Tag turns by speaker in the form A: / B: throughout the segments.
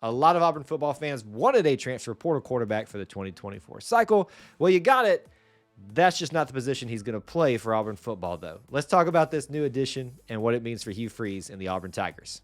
A: A lot of Auburn football fans wanted a transfer portal quarterback for the 2024 cycle. Well, you got it. That's just not the position he's going to play for Auburn football, though. Let's talk about this new addition and what it means for Hugh Freeze and the Auburn Tigers.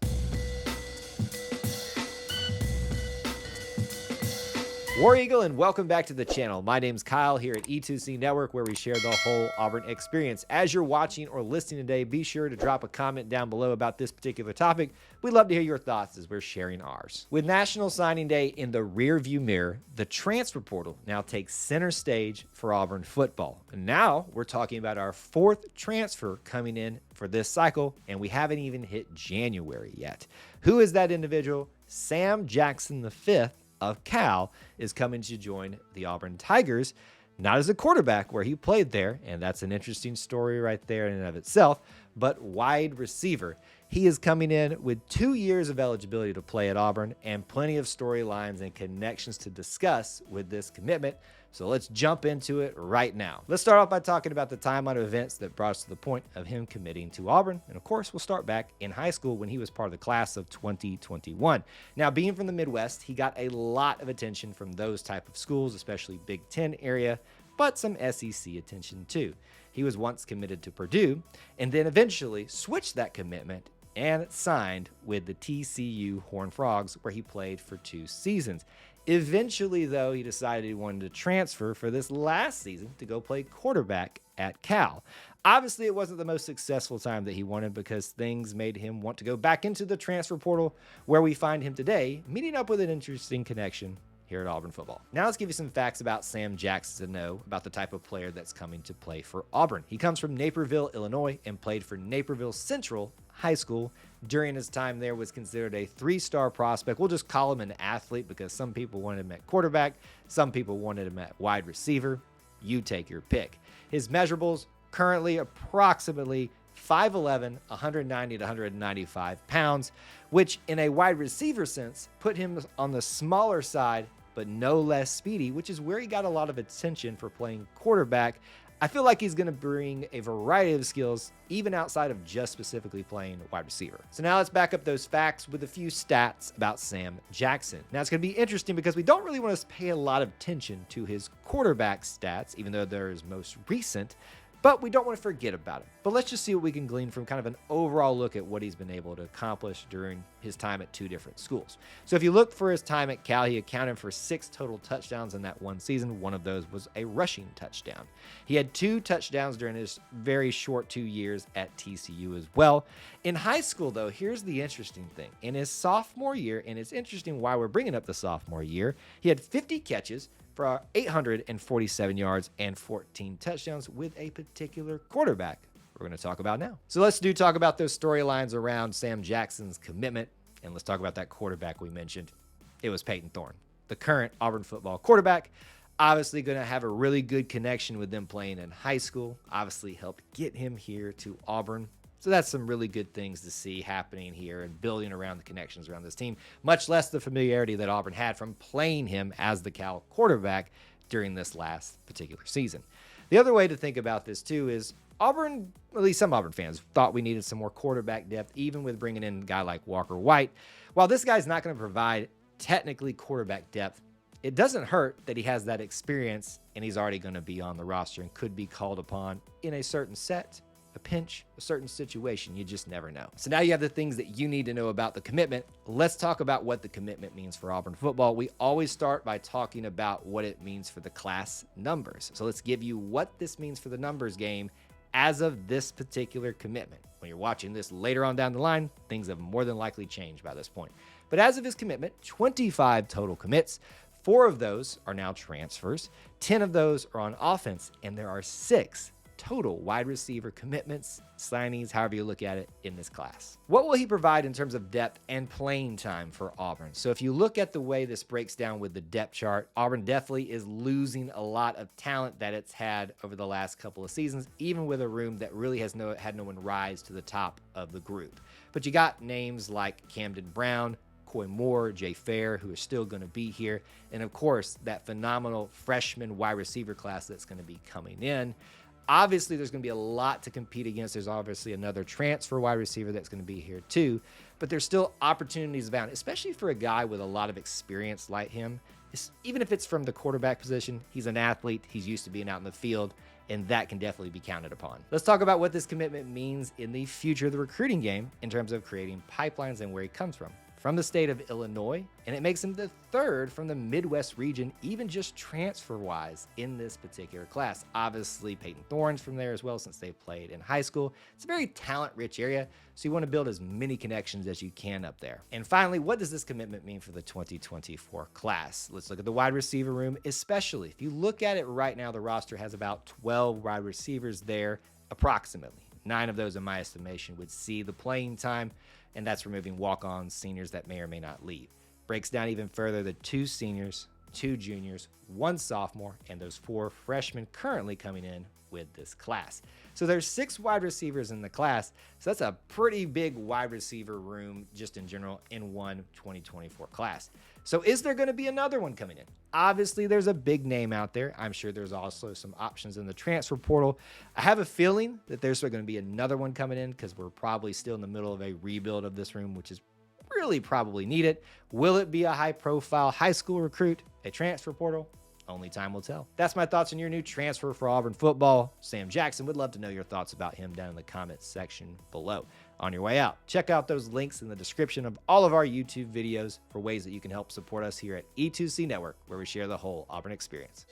A: War Eagle, and welcome back to the channel. My name's Kyle here at E2C Network, where we share the whole Auburn experience. As you're watching or listening today, be sure to drop a comment down below about this particular topic. We'd love to hear your thoughts as we're sharing ours. With National Signing Day in the rearview mirror, the transfer portal now takes center stage for Auburn football. And now we're talking about our fourth transfer coming in for this cycle, and we haven't even hit January yet. Who is that individual? Sam Jackson V of Cal is coming to join the Auburn Tigers, not as a quarterback where he played there, and that's an interesting story right there in and of itself, but wide receiver. He is coming in with 2 years of eligibility to play at Auburn and plenty of storylines and connections to discuss with this commitment. So let's jump into it right now. Let's start off by talking about the timeline of events that brought us to the point of him committing to Auburn. And of course, we'll start back in high school when he was part of the class of 2021. Now, being from the Midwest, he got a lot of attention from those type of schools, especially Big Ten area, but some SEC attention too. He was once committed to Purdue and then eventually switched that commitment and signed with the TCU Horned Frogs, where he played for 2 seasons. Eventually, though, he decided he wanted to transfer for this last season to go play quarterback at Cal. Obviously, it wasn't the most successful time that he wanted because things made him want to go back into the transfer portal, where we find him today, meeting up with an interesting connection here at Auburn football. Now let's give you some facts about Sam Jackson to know about the type of player that's coming to play for Auburn. He comes from Naperville, Illinois, and played for Naperville Central High School. During his time there, was considered a 3-star prospect. We'll just call him an athlete because some people wanted him at quarterback, some people wanted him at wide receiver. You take your pick. His measurables currently approximately 5'11", 190 to 195 pounds, which in a wide receiver sense put him on the smaller side, but no less speedy, which is where he got a lot of attention for playing quarterback. I feel like he's going to bring a variety of skills, even outside of just specifically playing wide receiver. So now let's back up those facts with a few stats about Sam Jackson. Now it's going to be interesting because we don't really want to pay a lot of attention to his quarterback stats, even though they're his most recent, but we don't want to forget about him. But let's just see what we can glean from kind of an overall look at what he's been able to accomplish during his time at 2 different schools. So if you look for his time at Cal, he accounted for 6 total touchdowns in that one season. One of those was a rushing touchdown. He had 2 touchdowns during his very short 2 years at TCU as well. In high school, though, here's the interesting thing. In his sophomore year, and it's interesting why we're bringing up the sophomore year, he had 50 catches for 847 yards and 14 touchdowns with a particular quarterback we're going to talk about now. So let's talk about those storylines around Sam Jackson's commitment, and let's talk about that quarterback we mentioned. It was Peyton Thorne, the current Auburn football quarterback. Obviously going to have a really good connection with them playing in high school. Obviously helped get him here to Auburn. So that's some really good things to see happening here and building around the connections around this team, much less the familiarity that Auburn had from playing him as the Cal quarterback during this last particular season. The other way to think about this too is Auburn, at least some Auburn fans, thought we needed some more quarterback depth, even with bringing in a guy like Walker White. While this guy's not going to provide technically quarterback depth, it doesn't hurt that he has that experience and he's already going to be on the roster and could be called upon in a certain set, a pinch, a certain situation. You just never know. So now you have the things that you need to know about the commitment. Let's talk about what the commitment means for Auburn football. We always start by talking about what it means for the class numbers. So let's give you what this means for the numbers game as of this particular commitment. When you're watching this later on down the line, things have more than likely changed by this point. But as of his commitment, 25 total commits. 4 of those are now transfers. 10 of those are on offense, and there are 6 total wide receiver commitments, signings, however you look at it, in this class. What will he provide in terms of depth and playing time for Auburn? So if you look at the way this breaks down with the depth chart, Auburn definitely is losing a lot of talent that it's had over the last couple of seasons, even with a room that really had no one rise to the top of the group. But you got names like Camden Brown, Coy Moore, Jay Fair, who are still going to be here, and of course that phenomenal freshman wide receiver class that's going to be coming in. Obviously, there's going to be a lot to compete against. There's obviously another transfer wide receiver that's going to be here too. but there's still opportunities abound, especially for a guy with a lot of experience like him. Even if it's from the quarterback position, he's an athlete, he's used to being out in the field, and that can definitely be counted upon. Let's talk about what this commitment means in the future of the recruiting game in terms of creating pipelines and where he comes from the state of Illinois, and it makes him the third from the Midwest region, even just transfer-wise in this particular class. Obviously, Peyton Thorne's from there as well since they played in high school. It's a very talent-rich area, so you want to build as many connections as you can up there. And finally, what does this commitment mean for the 2024 class? Let's look at the wide receiver room, especially. If you look at it right now, the roster has about 12 wide receivers there, approximately. 9 of those, in my estimation, would see the playing time, and that's removing walk-ons, seniors that may or may not leave. Breaks down even further the 2 seniors, 2 juniors, 1 sophomore, and those 4 freshmen currently coming in with this class. So there's 6 wide receivers in the class, so that's a pretty big wide receiver room just in general in one 2024 class. So is there going to be another one coming in? Obviously, there's a big name out there. I'm sure there's also some options in the transfer portal. I have a feeling that there's going to be another one coming in because we're probably still in the middle of a rebuild of this room, which is really probably needed. Will it be a high-profile high school recruit, a transfer portal? Only time will tell. That's my thoughts on your new transfer for Auburn football, Sam Jackson. Would love to know your thoughts about him down in the comments section below. On your way out, check out those links in the description of all of our YouTube videos for ways that you can help support us here at E2C Network, where we share the whole Auburn experience.